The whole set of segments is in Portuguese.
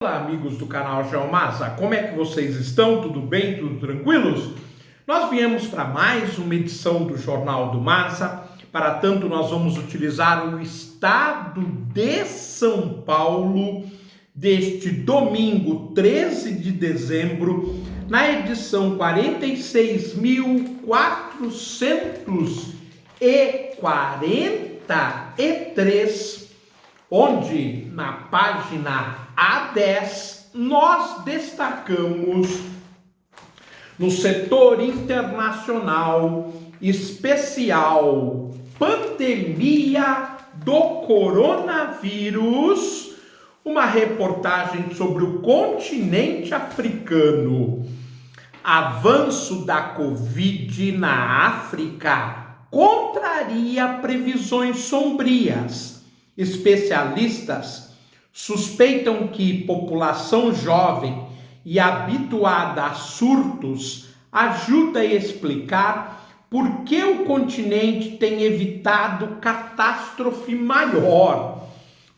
Olá, amigos do canal Geomasa, como é que vocês estão? Tudo bem? Tudo tranquilos? Nós viemos para mais uma edição do Jornal do Masa. Para tanto, nós vamos utilizar o estado de São Paulo deste domingo, 13 de dezembro, na edição 46.443, onde na página A10 nós destacamos no setor internacional especial pandemia do coronavírus, uma reportagem sobre o continente africano. Avanço da Covid na África contraria previsões sombrias. Especialistas suspeitam que população jovem e habituada a surtos ajuda a explicar por que o continente tem evitado catástrofe maior.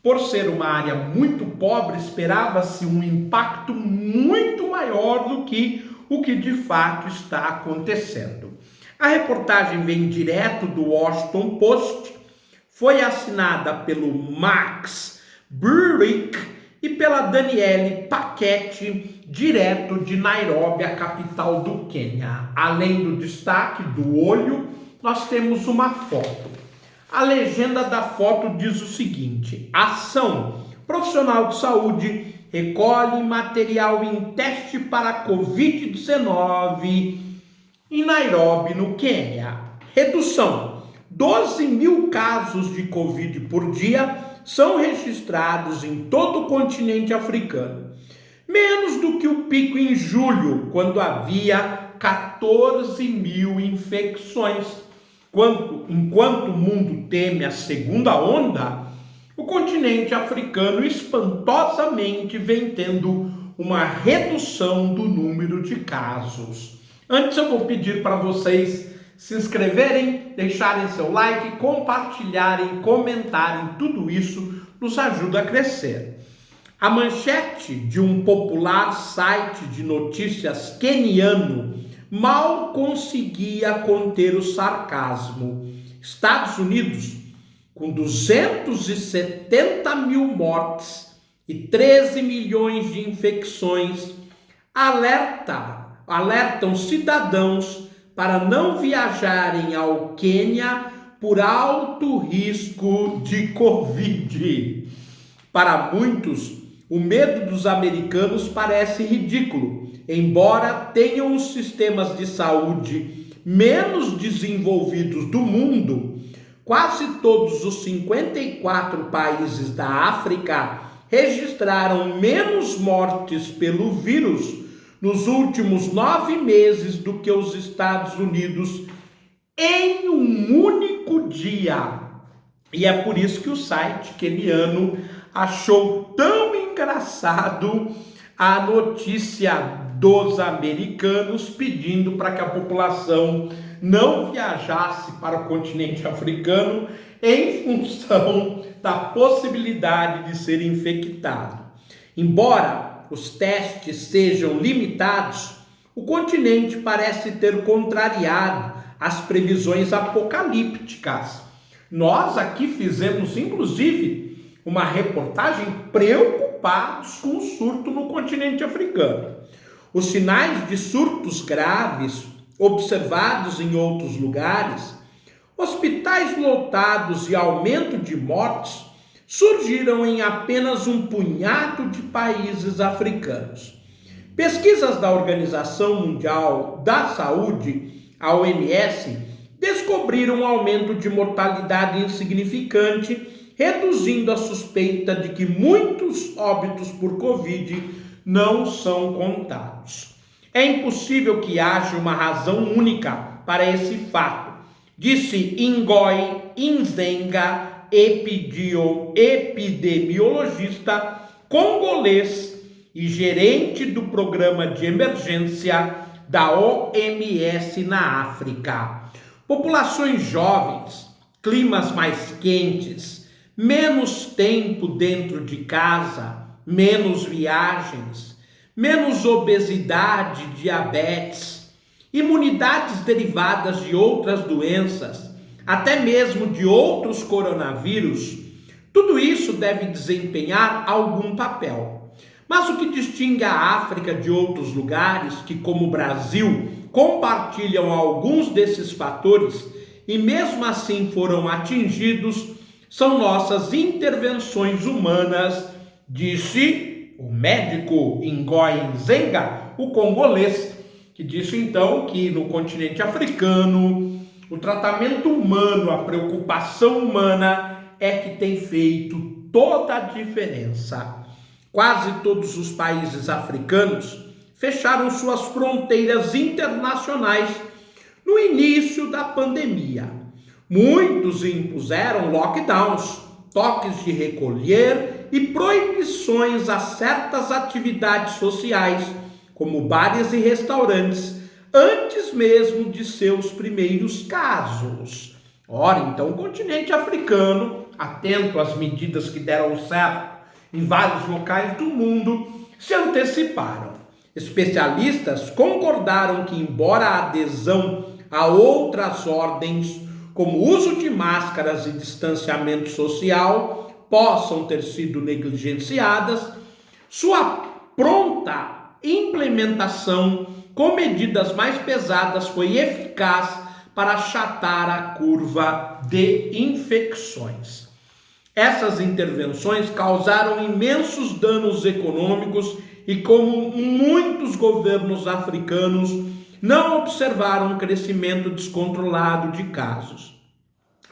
Por ser uma área muito pobre, esperava-se um impacto muito maior do que o que de fato está acontecendo. A reportagem vem direto do Washington Post, foi assinada pelo Max Burrick e pela Daniele Paquete, direto de Nairobi, a capital do Quênia. Além do destaque do olho, nós temos uma foto. A legenda da foto diz o seguinte: ação, profissional de saúde recolhe material em teste para Covid-19 em Nairobi, no Quênia. Redução. 12 mil casos de Covid por dia são registrados em todo o continente africano. Menos do que o pico em julho, quando havia 14 mil infecções. Enquanto o mundo teme a segunda onda, o continente africano espantosamente vem tendo uma redução do número de casos. Antes eu vou pedir para vocês se inscreverem, deixarem seu like, compartilharem, comentarem, tudo isso nos ajuda a crescer. A manchete de um popular site de notícias queniano mal conseguia conter o sarcasmo. Estados Unidos, com 270 mil mortes e 13 milhões de infecções, alertam cidadãos para não viajarem ao Quênia por alto risco de Covid. Para muitos, o medo dos americanos parece ridículo, embora tenham os sistemas de saúde menos desenvolvidos do mundo. Quase todos os 54 países da África registraram menos mortes pelo vírus nos últimos 9 meses do que os Estados Unidos em um único dia. E é por isso que o site queniano achou tão engraçado a notícia dos americanos pedindo para que a população não viajasse para o continente africano em função da possibilidade de ser infectado. Embora os testes sejam limitados, o continente parece ter contrariado as previsões apocalípticas. Nós aqui fizemos, inclusive, uma reportagem preocupados com o surto no continente africano. Os sinais de surtos graves observados em outros lugares, hospitais lotados e aumento de mortes, surgiram em apenas um punhado de países africanos. Pesquisas da Organização Mundial da Saúde, a OMS, descobriram um aumento de mortalidade insignificante, reduzindo a suspeita de que muitos óbitos por Covid não são contados. É impossível que haja uma razão única para esse fato, disse Ngozi Nzenga, epidemiologista congolês e gerente do programa de emergência da OMS na África. Populações jovens, climas mais quentes, menos tempo dentro de casa, menos viagens, menos obesidade, diabetes, imunidades derivadas de outras doenças, até mesmo de outros coronavírus, tudo isso deve desempenhar algum papel. Mas o que distingue a África de outros lugares que, como o Brasil, compartilham alguns desses fatores e mesmo assim foram atingidos, são nossas intervenções humanas, disse o médico Ngozi Nzenga, o congolês, que disse então que no continente africano, o tratamento humano, a preocupação humana é que tem feito toda a diferença. Quase todos os países africanos fecharam suas fronteiras internacionais no início da pandemia. Muitos impuseram lockdowns, toques de recolher e proibições a certas atividades sociais, como bares e restaurantes, antes mesmo de seus primeiros casos. Ora, então o continente africano, atento às medidas que deram certo em vários locais do mundo, se anteciparam. Especialistas concordaram que, embora a adesão a outras ordens, como o uso de máscaras e distanciamento social, possam ter sido negligenciadas, sua pronta implementação com medidas mais pesadas foi eficaz para achatar a curva de infecções. Essas intervenções causaram imensos danos econômicos e, como muitos governos africanos, não observaram um crescimento descontrolado de casos.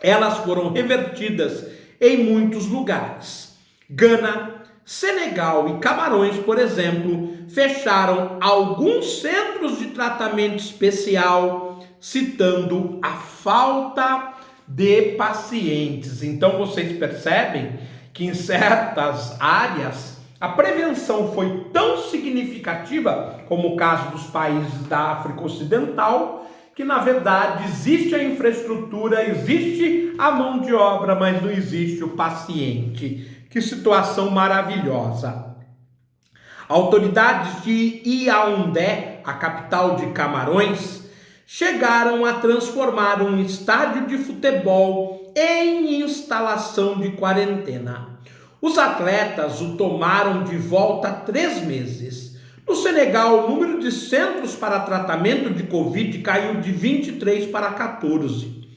Elas foram revertidas em muitos lugares. Gana, Senegal e Camarões, por exemplo, fecharam alguns centros de tratamento especial, citando a falta de pacientes. Então vocês percebem que em certas áreas a prevenção foi tão significativa, como o caso dos países da África Ocidental, que na verdade existe a infraestrutura, existe a mão de obra, mas não existe o paciente. Que situação maravilhosa! Autoridades de Yaoundé, a capital de Camarões, chegaram a transformar um estádio de futebol em instalação de quarentena. Os atletas o tomaram de volta há 3 meses. No Senegal, o número de centros para tratamento de Covid caiu de 23 para 14.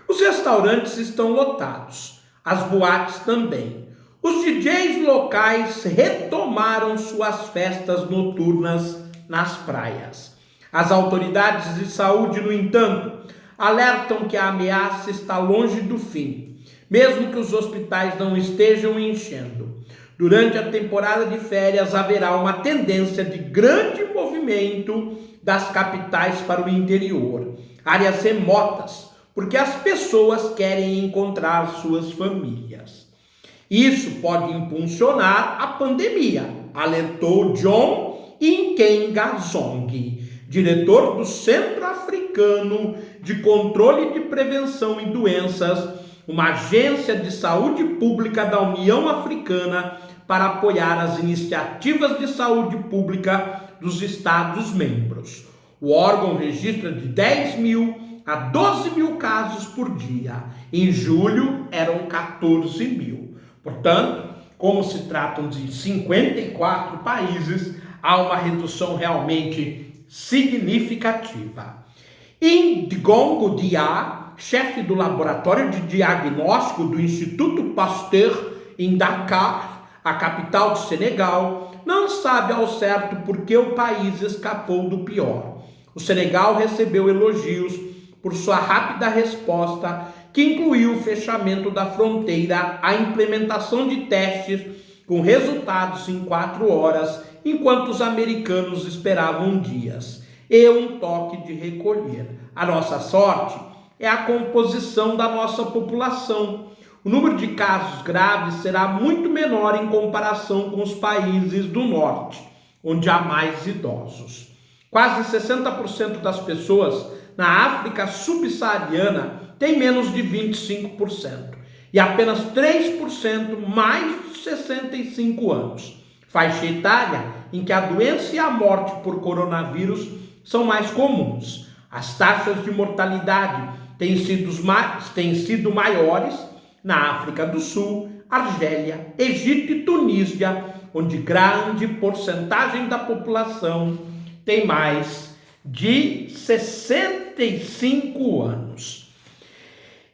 Os restaurantes estão lotados, as boates também. Os DJs locais retomaram suas festas noturnas nas praias. As autoridades de saúde, no entanto, alertam que a ameaça está longe do fim, mesmo que os hospitais não estejam enchendo. Durante a temporada de férias haverá uma tendência de grande movimento das capitais para o interior, áreas remotas, porque as pessoas querem encontrar suas famílias. Isso pode impulsionar a pandemia, alertou John Nkengazong, diretor do Centro Africano de Controle de Prevenção em Doenças, uma agência de saúde pública da União Africana para apoiar as iniciativas de saúde pública dos Estados-membros. O órgão registra de 10.000 a 12.000 casos por dia. Em julho, eram 14.000. Portanto, como se tratam de 54 países, há uma redução realmente significativa. Ngongo Dia, chefe do laboratório de diagnóstico do Instituto Pasteur em Dakar, a capital do Senegal, não sabe ao certo por que o país escapou do pior. O Senegal recebeu elogios por sua rápida resposta, que incluiu o fechamento da fronteira, a implementação de testes com resultados em 4 horas, enquanto os americanos esperavam dias, e um toque de recolher. A nossa sorte é a composição da nossa população. O número de casos graves será muito menor em comparação com os países do norte, onde há mais idosos. Quase 60% das pessoas na África subsaariana têm menos de 25% e apenas 3% mais de 65 anos. faixa etária em que a doença e a morte por coronavírus são mais comuns. As taxas de mortalidade têm sido maiores na África do Sul, Argélia, Egito e Tunísia, onde grande porcentagem da população tem mais de 65 anos.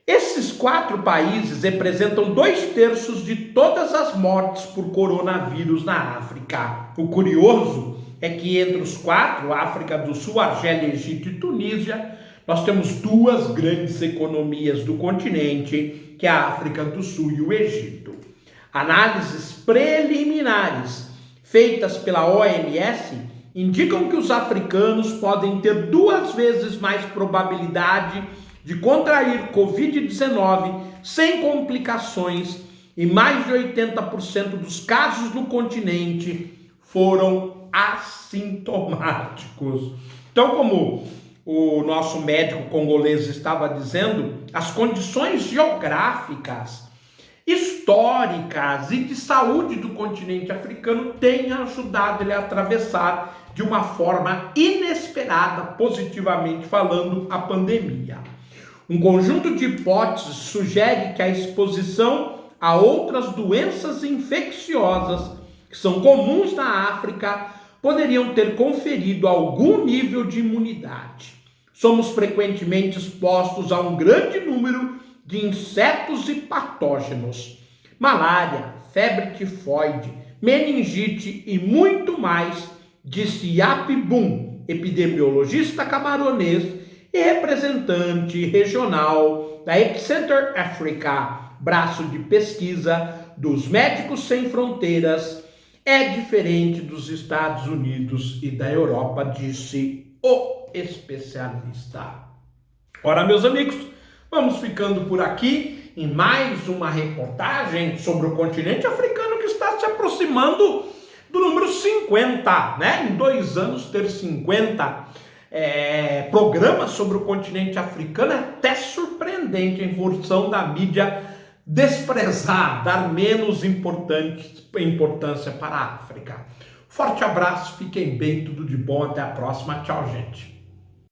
Esses 4 países representam 2/3 de todas as mortes por coronavírus na África. O curioso é que entre os 4, África do Sul, Argélia, Egito e Tunísia, nós temos 2 grandes economias do continente, que é a África do Sul e o Egito. Análises preliminares feitas pela OMS indicam que os africanos podem ter 2 vezes mais probabilidade de contrair Covid-19 sem complicações e mais de 80% dos casos no continente foram assintomáticos. Então, como o nosso médico congolês estava dizendo, as condições geográficas, históricas e de saúde do continente africano têm ajudado ele a atravessar de uma forma inesperada, positivamente falando, a pandemia. Um conjunto de hipóteses sugere que a exposição a outras doenças infecciosas que são comuns na África poderiam ter conferido algum nível de imunidade. Somos frequentemente expostos a um grande número de insetos e patógenos, malária, febre tifoide, meningite e muito mais, disse Yapi Bum, epidemiologista camaronês e representante regional da Epicenter Africa, braço de pesquisa dos Médicos Sem Fronteiras. É diferente dos Estados Unidos e da Europa, disse o especialista. Ora, meus amigos, vamos ficando por aqui em mais uma reportagem sobre o continente africano que está se aproximando do número 50, né? Em 2 anos ter 50 programas sobre o continente africano é até surpreendente em função da mídia desprezar, dar menos importância para a África. Forte abraço, fiquem bem, tudo de bom, até a próxima, tchau, gente.